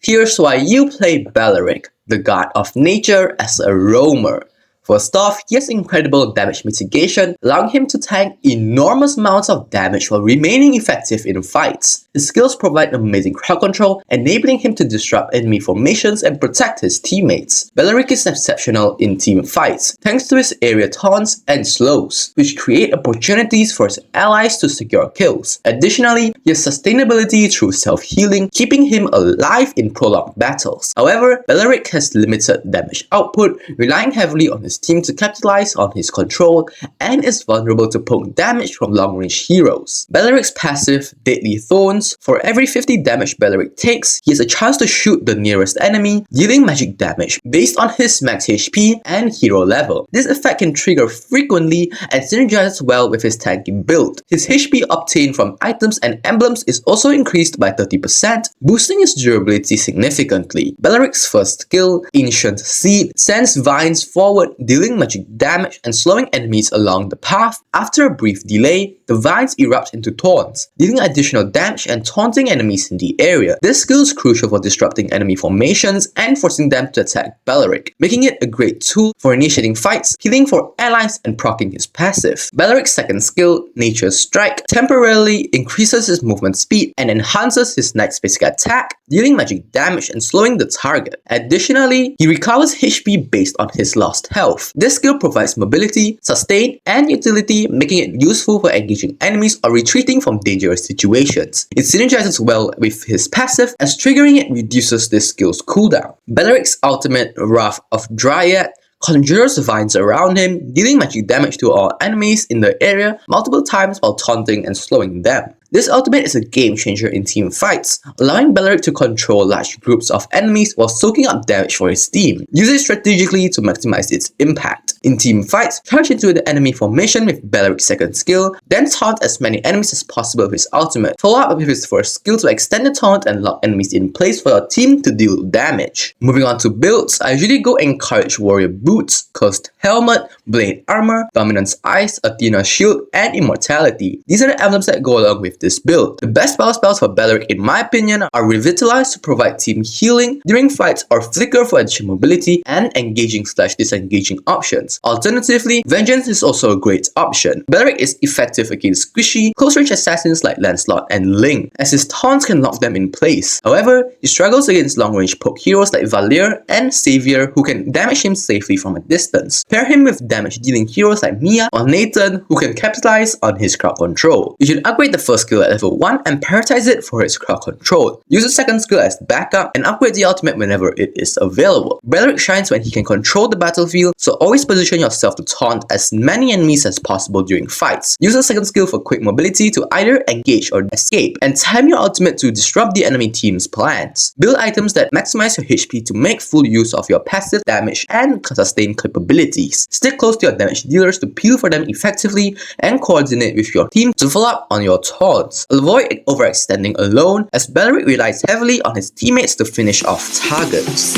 Here's why you play Belerick, the god of nature, as a roamer. First off, he has incredible damage mitigation, allowing him to tank enormous amounts of damage while remaining effective in fights. His skills provide amazing crowd control, enabling him to disrupt enemy formations and protect his teammates. Belerick is exceptional in team fights, thanks to his area taunts and slows, which create opportunities for his allies to secure kills. Additionally, he has sustainability through self-healing, keeping him alive in prolonged battles. However, Belerick has limited damage output, relying heavily on his team to capitalize on his control, and is vulnerable to poke damage from long-range heroes. Belerick's passive, Deadly Thorns. For every 50 damage Belerick takes, he has a chance to shoot the nearest enemy, dealing magic damage based on his max HP and hero level. This effect can trigger frequently and synergizes well with his tanky build. His HP obtained from items and emblems is also increased by 30%, boosting his durability significantly. Belerick's first skill, Ancient Seed, sends vines forward, dealing magic damage and slowing enemies along the path. After a brief delay, the vines erupt into taunts, dealing additional damage and taunting enemies in the area. This skill is crucial for disrupting enemy formations and forcing them to attack Belerick, making it a great tool for initiating fights, healing for allies, and proccing his passive. Belerick's second skill, Nature's Strike, temporarily increases his movement speed and enhances his next basic attack, dealing magic damage and slowing the target. Additionally, he recovers HP based on his lost health. This skill provides mobility, sustain, and utility, making it useful for engaging enemies or retreating from dangerous situations. It synergizes well with his passive, as triggering it reduces this skill's cooldown. Belerick's ultimate, Wrath of Dryad, conjures vines around him, dealing magic damage to all enemies in the area multiple times while taunting and slowing them. This ultimate is a game changer in team fights, allowing Belerick to control large groups of enemies while soaking up damage for his team. Use it strategically to maximize its impact. In team fights, charge into the enemy formation with Belerick's second skill, then taunt as many enemies as possible with his ultimate. Follow up with his first skill to extend the taunt and lock enemies in place for your team to deal damage. Moving on to builds, I usually go encourage Warrior Boots, Cursed Helmet, Blade Armor, Dominance Eyes, Athena Shield, and Immortality. These are the emblems that go along with this build. The best power spells for Belerick, in my opinion, are Revitalize to provide team healing during fights, or Flicker for additional mobility and engaging/disengaging options. Alternatively, Vengeance is also a great option. Belerick is effective against squishy, close-range assassins like Lancelot and Ling, as his taunts can lock them in place. However, he struggles against long-range poke heroes like Valier and Savior, who can damage him safely from a distance. Pair him with damage-dealing heroes like Mia or Nathan, who can capitalize on his crowd control. You should upgrade the first skill at level 1 and prioritize it for its crowd control. Use the second skill as backup and upgrade the ultimate whenever it is available. Belerick shines when he can control the battlefield, so always position yourself to taunt as many enemies as possible during fights. Use the second skill for quick mobility to either engage or escape, and time your ultimate to disrupt the enemy team's plans. Build items that maximize your HP to make full use of your passive damage and sustain capabilities. Stick close to your damage dealers to peel for them effectively, and coordinate with your team to follow up on your taunts. Avoid overextending alone, as Belerick relies heavily on his teammates to finish off targets.